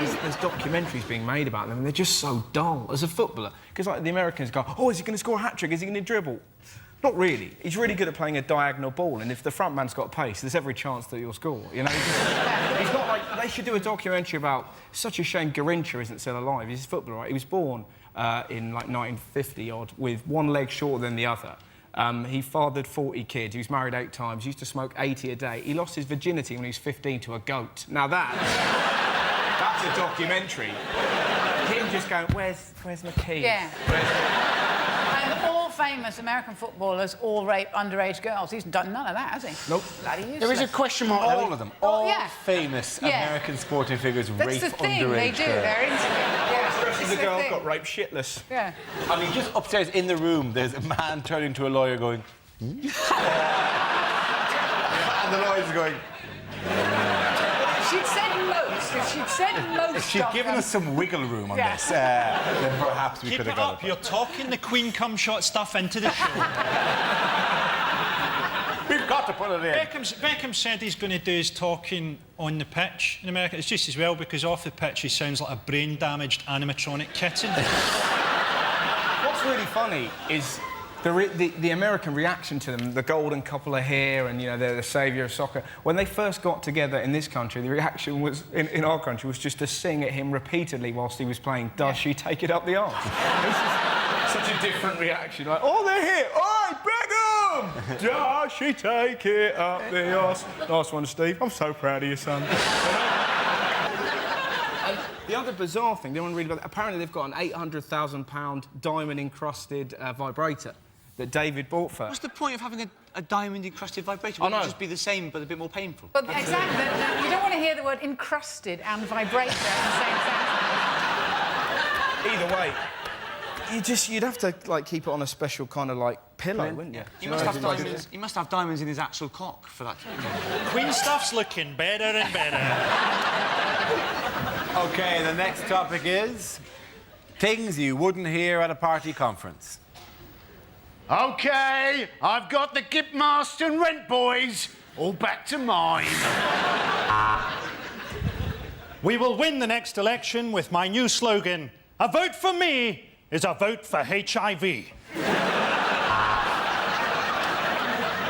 There's documentaries being made about them, and they're just so dull as a footballer. Because, like, the Americans go, oh, is he going to score a hat-trick? Is he going to dribble? Not really. He's really good at playing a diagonal ball, and if the front man's got pace, there's every chance that he'll score, you know? He's not like... They should do a documentary about... Such a shame Garincha isn't still alive. He's a footballer, right? He was born in, like, 1950-odd, with one leg shorter than the other. He fathered 40 kids. He was married 8 times. He used to smoke 80 a day. He lost his virginity when he was 15 to a goat. Now that's a documentary. Him just going, where's my keys? Yeah. And all famous American footballers all rape underage girls. He's done none of that, has he? Nope. Bloody useless. There is a question mark. All of them. All yeah. famous American sporting figures That's rape the thing underage they do. girls. They're into it. Yeah. The girl got raped shitless. Yeah. I mean, just upstairs in the room, there's a man turning to a lawyer going... Hmm? And the lawyer's going... She'd said most. If she'd said most If she'd given us some wiggle room on this, then perhaps we Keep could have it got up. it. You're talking the Queen cum shot stuff into the show. We've got to put it in. Beckham said he's going to do his talking on the pitch in America. It's just as well because off the pitch he sounds like a brain-damaged animatronic kitten. What's really funny is The American reaction to them, the golden couple of hair and, you know, they're the saviour of soccer. When they first got together in this country, the reaction was, in our country, was just to sing at him repeatedly whilst he was playing Does She Take It Up the Arse? Such a different reaction. Like, oh, they're here! Oi, Beckham! Does she take it up the arse? Nice one, Steve. I'm so proud of you, son. The other bizarre thing, they want to read about, apparently they've got an £800,000 diamond-encrusted vibrator that David bought for. What's the point of having a diamond-encrusted vibrator? Wouldn't it just be the same, but a bit more painful? But exactly. You don't want to hear the word encrusted and vibrator at the same time. Either way, you'd have to, like, keep it on a special kind of, like, pillow, wouldn't you? He must have diamonds. He must have diamonds in his actual cock for that. Queen stuff's looking better and better. OK, the next topic is things you wouldn't hear at a party conference. OK, I've got the Gip Marston Rent Boys all back to mine. We will win the next election with my new slogan, a vote for me is a vote for HIV.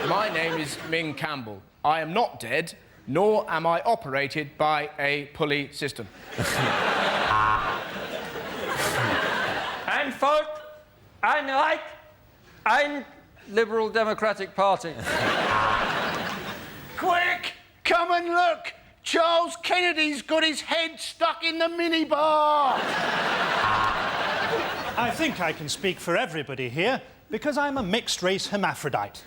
My name is Ming Campbell. I am not dead, nor am I operated by a pulley system. And vote, and like, and Liberal Democratic Party. Quick, come and look. Charles Kennedy's got his head stuck in the minibar. I think I can speak for everybody here because I'm a mixed-race hermaphrodite.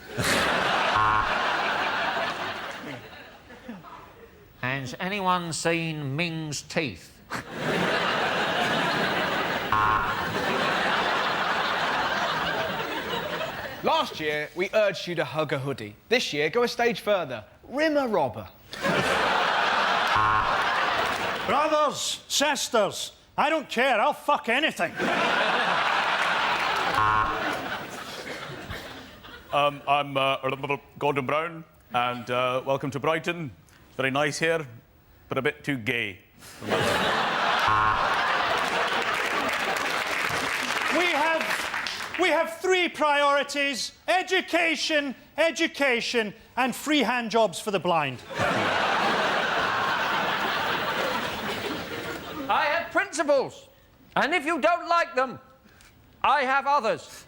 Has anyone seen Ming's teeth? Last year, we urged you to hug a hoodie. This year, go a stage further. Rim a robber. Brothers, sisters, I don't care, I'll fuck anything. I'm Gordon Brown, and welcome to Brighton. Very nice here, but a bit too gay. We have three priorities: education, education, and free hand jobs for the blind. I have principles, and if you don't like them, I have others.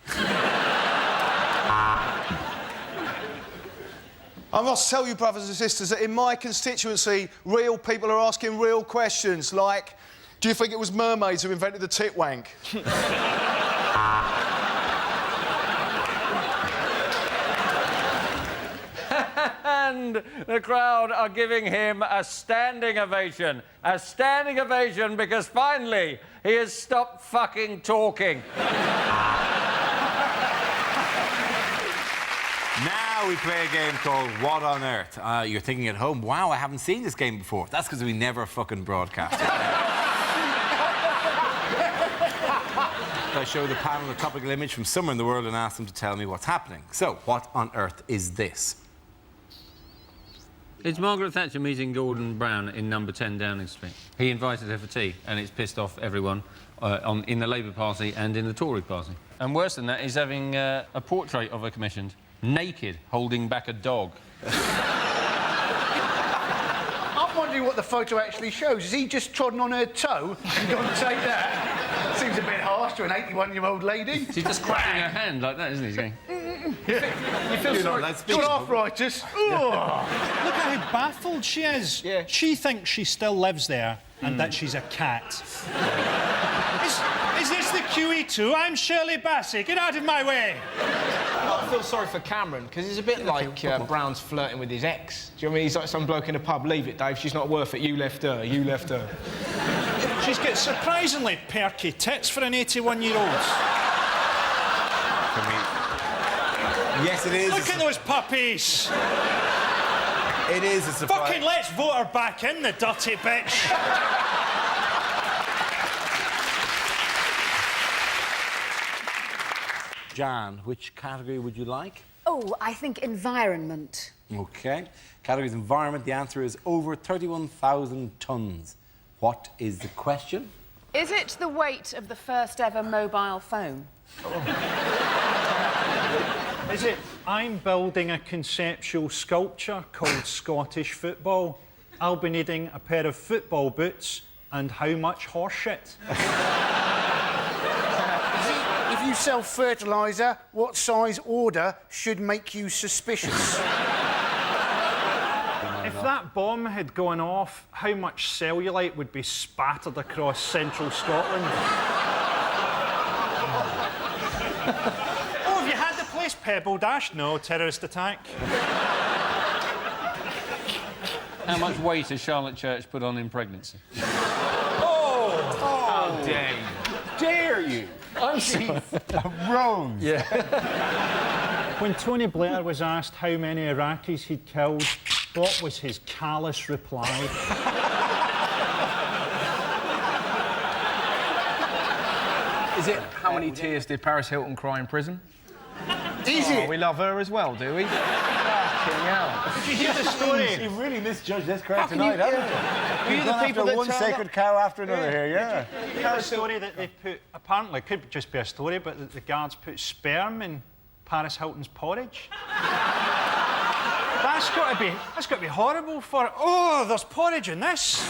I must tell you, brothers and sisters, that in my constituency, real people are asking real questions, like, do you think it was mermaids who invented the tit wank? And the crowd are giving him a standing ovation. A standing ovation because finally he has stopped fucking talking. Now we play a game called What on Earth? You're thinking at home, wow, I haven't seen this game before. That's because we never fucking broadcast it. I show the panel a topical image from somewhere in the world and ask them to tell me what's happening. So, what on earth is this? It's Margaret Thatcher meeting Gordon Brown in number 10 Downing Street. He invited her for tea, and it's pissed off everyone in the Labour Party and in the Tory Party. And worse than that, he's having a portrait of her commissioned, naked, holding back a dog. I'm wondering what the photo actually shows. Is he just trodden on her toe and gone to take that? Seems a bit harsh to an 81-year-old lady. She's just cracking her hand like that, isn't he? He's going... You feel sorry? Got arthritis. Look at how baffled she is. Yeah. She thinks she still lives there and that she's a cat. Is this the QE2? I'm Shirley Bassey. Get out of my way. I feel sorry for Cameron, because it's a bit like Brown's flirting with his ex. Do you know what I mean? He's like some bloke in a pub. Leave it, Dave. She's not worth it. You left her. You left her. She's got surprisingly perky tits for an 81-year-old. Yes, it is. Look at those puppies. It is a surprise. Fucking let's vote her back in, the dirty bitch. Jan, which category would you like? Oh, I think environment. OK. Category is environment. The answer is over 31,000 tonnes. What is the question? Is it the weight of the first ever mobile phone? Is it, I'm building a conceptual sculpture called Scottish football. I'll be needing a pair of football boots and how much horse shit? If you sell fertiliser, what size order should make you suspicious? If that bomb had gone off, how much cellulite would be spattered across central Scotland? Oh, have you had the place Pebble Dash? No, terrorist attack. How much weight has Charlotte Church put on in pregnancy? How dare you? I'm sorry. Rose. Yeah. When Tony Blair was asked how many Iraqis he'd killed, what was his callous reply? Is it how many tears did Paris Hilton cry in prison? Is it? We love her as well, do we? Fucking hell. Did you hear the story? You really misjudged this crowd How can tonight, you- haven't yeah. you? Were you You've the gone people after that one turned sacred up? cow after another here, yeah. Did you hear the story that they put, apparently, it could just be a story, but that the guards put sperm in Paris Hilton's porridge? That's got to be horrible for... Oh, there's porridge in this.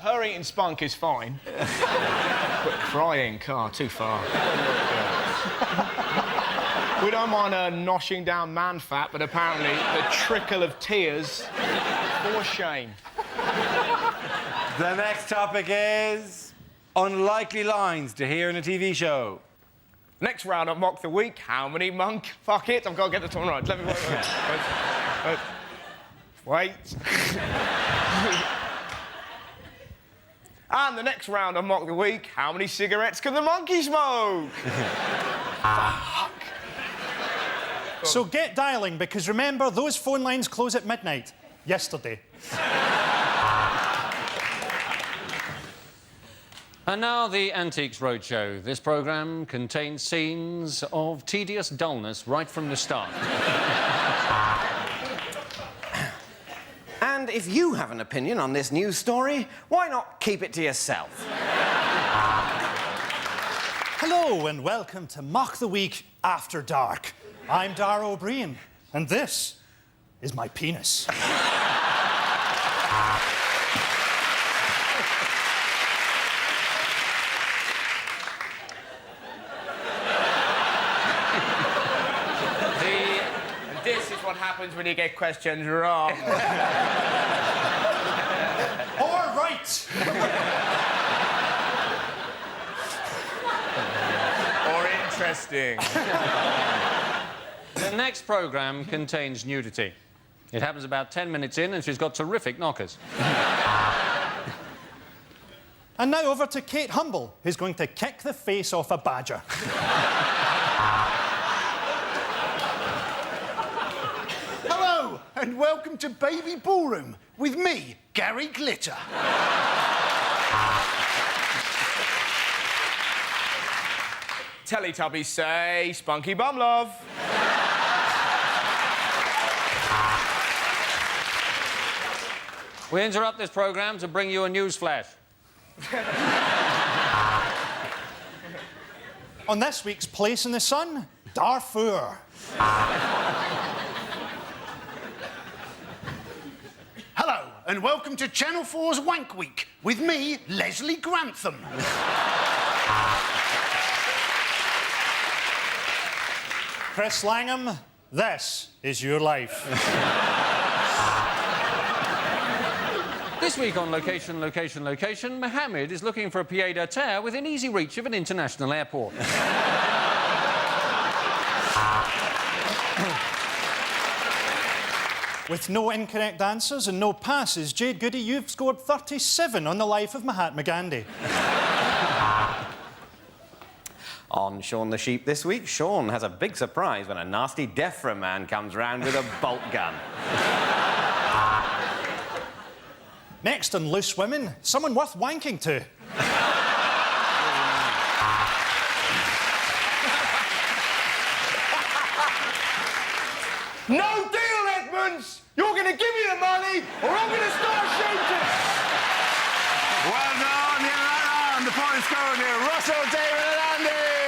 Her eating spunk is fine. But crying, too far. We don't mind her noshing down man fat, but apparently the trickle of tears, for shame. The next topic is unlikely lines to hear in a TV show. Next round of Mock the Week, how many monk... Fuck it, I've got to get this one right. Let me wait. And the next round of Mock the Week, how many cigarettes can the monkey smoke? Fuck. So get dialling, because remember, those phone lines close at midnight. Yesterday. And now the Antiques Roadshow. This programme contains scenes of tedious dullness right from the start. And if you have an opinion on this news story, why not keep it to yourself? Hello and welcome to Mock the Week After Dark. I'm Dara O'Brien, and this is my penis. This is what happens when you get questions wrong. All right. Or interesting. The next programme contains nudity. It happens about 10 minutes in, and she's got terrific knockers. And now over to Kate Humble, who's going to kick the face off a badger. Hello, and welcome to Baby Ballroom with me, Gary Glitter. Teletubbies say, spunky bum love. We interrupt this programme to bring you a news flash. On this week's Place in the Sun, Darfur. Hello, and welcome to Channel 4's Wank Week with me, Leslie Grantham. Chris Langham, this is your life. This week on Location, Mohammed is looking for a pied-à-terre within easy reach of an international airport. With no incorrect answers and no passes, Jade Goody, you've scored 37 on the life of Mahatma Gandhi. On Shaun the Sheep this week, Shaun has a big surprise when a nasty DEFRA man comes round with a bolt gun. Next on Loose Women, someone worth wanking to. No deal, Edmonds! You're going to Either give me the money or I'm going to start shooting. Well done, the point scored here. Russell, David and Andy.